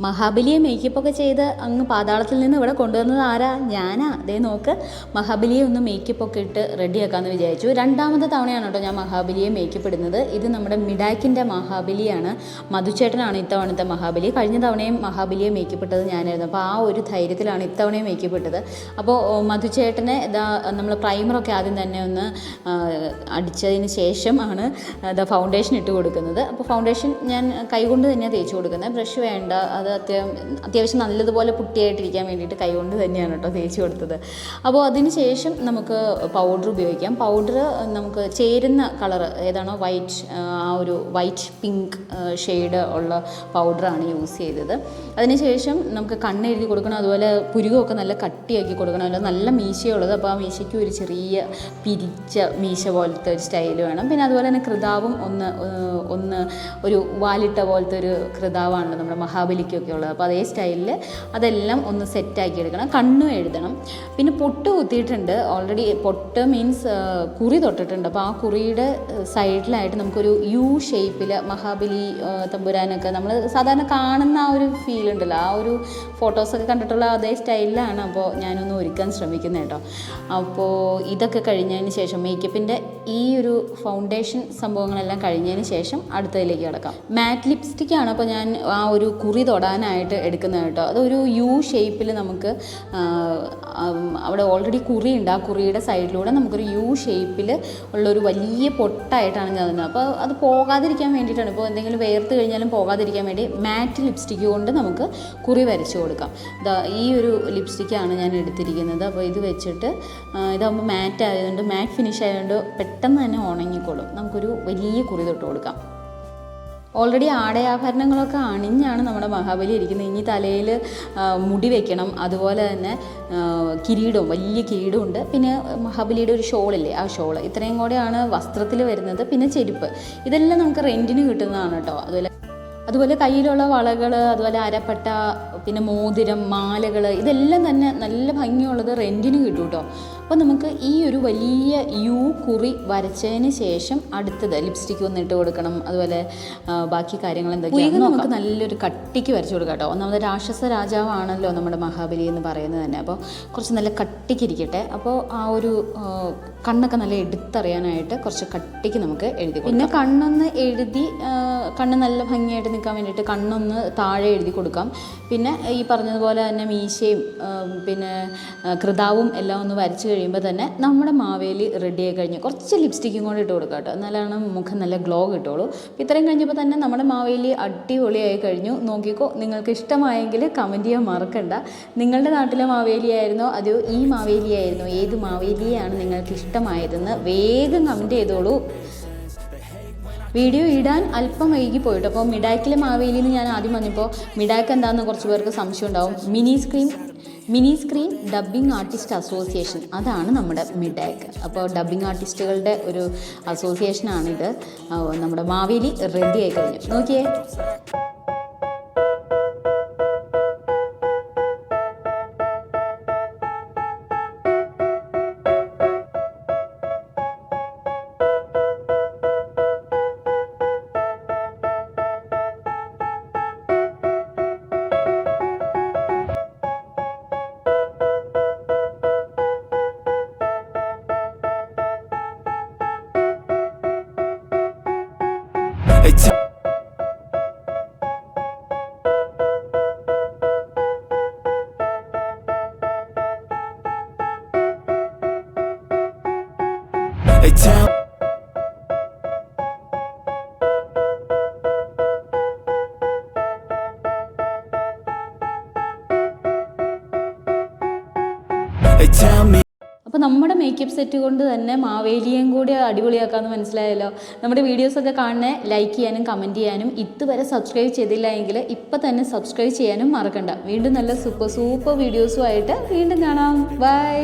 മഹാബലിയെ മേക്കപ്പൊക്കെ ചെയ്ത് അങ്ങ് പാതാളത്തിൽ നിന്ന് ഇവിടെ കൊണ്ടുവന്നത് ആരാ? ഞാനാ. അതേ നോക്ക്, മഹാബലിയെ ഒന്ന് മേക്കപ്പൊക്കെ ഇട്ട് റെഡിയാക്കാമെന്ന് വിചാരിച്ചു. രണ്ടാമത്തെ തവണയാണ് കേട്ടോ ഞാൻ മഹാബലിയെ മേക്കപ്പ് ഇടുന്നത്. ഇത് നമ്മുടെ മിഡാക്കിൻ്റെ മഹാബലിയാണ്. മധുചേട്ടനാണ് ഇത്തവണത്തെ മഹാബലി. കഴിഞ്ഞ തവണയും മഹാബലിയെ മേക്കപ്പ് ഇട്ടത് ഞാനായിരുന്നു. അപ്പോൾ ആ ഒരു ധൈര്യത്തിലാണ് ഇത്തവണയും മേക്കപ്പ് ഇട്ടത്. അപ്പോൾ മധുചേട്ടനെ ഇതാ നമ്മൾ പ്രൈമറൊക്കെ ആദ്യം തന്നെ ഒന്ന് അടിച്ചതിന് ശേഷമാണ് ഇതാ ഫൗണ്ടേഷൻ ഇട്ട് കൊടുക്കുന്നത്. അപ്പോൾ ഫൗണ്ടേഷൻ ഞാൻ കൈകൊണ്ട് തന്നെയാണ് തേച്ച് കൊടുക്കുന്നത്. ബ്രഷ് വേണ്ട, അത് അത്യാവശ്യം നല്ലതുപോലെ പുട്ടിയായിട്ടിരിക്കാൻ വേണ്ടിയിട്ട് കൈകൊണ്ട് തന്നെയാണ് കേട്ടോ തേച്ച് കൊടുത്തത്. അപ്പോൾ അതിന് ശേഷം നമുക്ക് പൗഡർ ഉപയോഗിക്കാം. പൗഡർ നമുക്ക് ചേരുന്ന കളർ ഏതാണോ വൈറ്റ്, ആ ഒരു വൈറ്റ് പിങ്ക് ഷെയ്ഡ് ഉള്ള പൗഡറാണ് യൂസ് ചെയ്തത്. അതിനുശേഷം നമുക്ക് കണ്ണെഴുതി കൊടുക്കണം. അതുപോലെ പുരുകമൊക്കെ നല്ല കട്ടിയാക്കി കൊടുക്കണം. അല്ല നല്ല മീശയുള്ളത്, അപ്പോൾ ആ മീശയ്ക്ക് ഒരു ചെറിയ പിരിച്ച മീശ പോലത്തെ ഒരു സ്റ്റൈൽ വേണം. പിന്നെ അതുപോലെ തന്നെ കൃതാവും ഒന്ന് ഒരു വാലിട്ട പോലത്തെ ഒരു കൃതാവാണല്ലോ നമ്മുടെ മഹാബലിക്കൊക്കെ ഉള്ളത്. അപ്പോൾ അതേ സ്റ്റൈലിൽ അതെല്ലാം ഒന്ന് സെറ്റാക്കി എടുക്കണം. കണ്ണും എഴുതണം. പിന്നെ പൊട്ട് കുത്തിയിട്ടുണ്ട് ഓൾറെഡി. പൊട്ട് മീൻസ് കുറി തൊട്ടിട്ടുണ്ട്. അപ്പോൾ ആ കുറിയുടെ സൈഡിലായിട്ട് നമുക്കൊരു യു ഷേപ്പിൽ മഹാബലി തമ്പുരാനൊക്കെ നമ്മൾ സാധാരണ കാണുന്ന ആ ഒരു ഫീൽ ഉണ്ടല്ലോ, ആ ഒരു ഫോട്ടോസൊക്കെ കണ്ടിട്ടുള്ള അതേ സ്റ്റൈലിലാണ് അപ്പോൾ ഞാനൊന്ന് ഒരുക്കാൻ ശ്രമിക്കുന്നത് കേട്ടോ. അപ്പോൾ ഇതൊക്കെ കഴിഞ്ഞതിന് ശേഷം മേക്കപ്പിൻ്റെ ഈ ഒരു ഫൗണ്ടേഷൻ സംഭവങ്ങളെല്ലാം കഴിഞ്ഞതിന് ശേഷം അടുത്തതിലേക്ക് കിടക്കാം. മാറ്റ് ലിപ്സ്റ്റിക്കാണ് അപ്പോൾ ഞാൻ ആ ഒരു കുറി തൊടാനായിട്ട് എടുക്കുന്നത് കേട്ടോ. അതൊരു യു ഷേപ്പിൽ നമുക്ക് അവിടെ ഓൾറെഡി കുറിയുണ്ട്. ആ കുറിയുടെ സൈഡിലൂടെ നമുക്കൊരു യു ഷേപ്പിൽ ഉള്ളൊരു വലിയ പൊട്ടായിട്ടാണ് ഞാൻ തന്നത്. അപ്പോൾ അത് പോകാതിരിക്കാൻ വേണ്ടിയിട്ടാണ്. ഇപ്പോൾ എന്തെങ്കിലും വേർത്ത് കഴിഞ്ഞാലും പോകാതിരിക്കാൻ വേണ്ടി മാറ്റ് ലിപ്സ്റ്റിക്ക് കൊണ്ട് നമുക്ക് കുറി വരച്ച് കൊടുക്കാം. ഈ ഒരു ലിപ്സ്റ്റിക്കാണ് ഞാൻ എടുത്തിരിക്കുന്നത്. അപ്പോൾ ഇത് വെച്ചിട്ട് ഇതാകുമ്പോൾ മാറ്റ് ആയതുകൊണ്ട്, മാറ്റ് ഫിനിഷ് ആയതുകൊണ്ട് പെട്ടെന്ന് തന്നെ ഉണങ്ങിക്കോളും. നമുക്കൊരു വലിയ കുറി തൊട്ട് കൊടുക്കാം. ഓൾറെഡി ആടയാഭരണങ്ങളൊക്കെ അണിഞ്ഞാണ് നമ്മുടെ മഹാബലി ഇരിക്കുന്നത്. ഇനി തലയിൽ മുടി വെക്കണം. അതുപോലെ തന്നെ കിരീടവും, വലിയ കിരീടമുണ്ട്. പിന്നെ മഹാബലിയുടെ ഒരു ഷോളില്ലേ, ആ ഷോള്. ഇത്രയും കൂടെയാണ് വസ്ത്രത്തിൽ വരുന്നത്. പിന്നെ ചെരുപ്പ്, ഇതെല്ലാം നമുക്ക് റെൻറ്റിന് കിട്ടുന്നതാണ് കേട്ടോ. അതുപോലെ കയ്യിലുള്ള വളകൾ, അതുപോലെ അരപ്പട്ട, പിന്നെ മോതിരം, മാലകൾ, ഇതെല്ലാം തന്നെ നല്ല ഭംഗിയുള്ളത് റെൻറ്റിന് കിട്ടും കേട്ടോ. അപ്പോൾ നമുക്ക് ഈ ഒരു വലിയ യു കുറി വരച്ചതിന് ശേഷം അടുത്തത് ലിപ്സ്റ്റിക്ക് ഒന്ന് ഇട്ട് കൊടുക്കണം. അതുപോലെ ബാക്കി കാര്യങ്ങൾ എന്തൊക്കെയാണ് നമുക്ക് നല്ലൊരു കട്ടിക്ക് വരച്ച് കൊടുക്കാം കേട്ടോ. ഒന്നാമത് രാക്ഷസ രാജാവാണല്ലോ നമ്മുടെ മഹാബലി എന്ന് പറയുന്നത് തന്നെ. അപ്പോൾ കുറച്ച് നല്ല കട്ടിക്കിരിക്കട്ടെ. അപ്പോൾ ആ ഒരു കണ്ണൊക്കെ നല്ല എടുത്തറിയാനായിട്ട് കുറച്ച് കട്ടിക്ക് നമുക്ക് എഴുതി കൊടുക്കാം. പിന്നെ കണ്ണൊന്ന് എഴുതി, കണ്ണ് നല്ല ഭംഗിയായിട്ട് നിൽക്കാൻ വേണ്ടിയിട്ട് കണ്ണൊന്ന് താഴെ എഴുതി കൊടുക്കാം. പിന്നെ ഈ പറഞ്ഞതുപോലെ തന്നെ മീശയും പിന്നെ കൃതാവും എല്ലാം ഒന്ന് വരച്ച് കഴിയുമ്പോൾ തന്നെ നമ്മുടെ മാവേലി റെഡിയായി കഴിഞ്ഞ് കുറച്ച് ലിപ്സ്റ്റിക്കും കൂടെ ഇട്ട് കൊടുക്കാം കേട്ടോ. എന്നാലാണ് മുഖം നല്ല ഗ്ലോ കിട്ടുള്ളൂ. ഇത്രയും കഴിഞ്ഞപ്പോൾ തന്നെ നമ്മുടെ മാവേലി അടിപൊളിയായി കഴിഞ്ഞു. നോക്കിക്കോ, നിങ്ങൾക്ക് ഇഷ്ടമായെങ്കിൽ കമൻറ്റ് ചെയ്യാൻ മറക്കണ്ട. നിങ്ങളുടെ നാട്ടിലെ മാവേലിയായിരുന്നോ അതോ ഈ മാവേലിയായിരുന്നോ, ഏത് മാവേലിയാണ് നിങ്ങൾക്ക് ഇഷ്ടമായതെന്ന് വേഗം കമൻറ്റ് ചെയ്തോളൂ. വീഡിയോ ഇടാൻ അല്പം വൈകി പോയിട്ട്. അപ്പോൾ മിഡാക്കിലെ മാവേലിന്ന് ഞാൻ ആദ്യം പറഞ്ഞപ്പോൾ മിഡാക്ക് എന്താണെന്ന് കുറച്ച് പേർക്ക് സംശയം ഉണ്ടാവും. Mini screen dubbing artist association, അതാണ് നമ്മുടെ മിഡാക്ക്. അപ്പോൾ ഡബ്ബിംഗ് ആർട്ടിസ്റ്റുകളുടെ ഒരു അസോസിയേഷനാണിത്. നമ്മുടെ മാവേലി റെഡി ആയി കഴിഞ്ഞു. നോക്കിയേ, അപ്പോൾ നമ്മുടെ മേക്കപ്പ് സെറ്റ് കൊണ്ട് തന്നെ മാവേലിയും കൂടി അടിപൊളിയാക്കാമെന്ന് മനസ്സിലായല്ലോ. നമ്മുടെ വീഡിയോസൊക്കെ കാണണേ ലൈക്ക് ചെയ്യാനും കമൻറ്റ് ചെയ്യാനും, ഇതുവരെ സബ്സ്ക്രൈബ് ചെയ്തില്ല എങ്കിൽ ഇപ്പം തന്നെ സബ്സ്ക്രൈബ് ചെയ്യാനും മറക്കണ്ട. വീണ്ടും നല്ല സൂപ്പർ വീഡിയോസുമായിട്ട് വീണ്ടും കാണാം. ബൈ.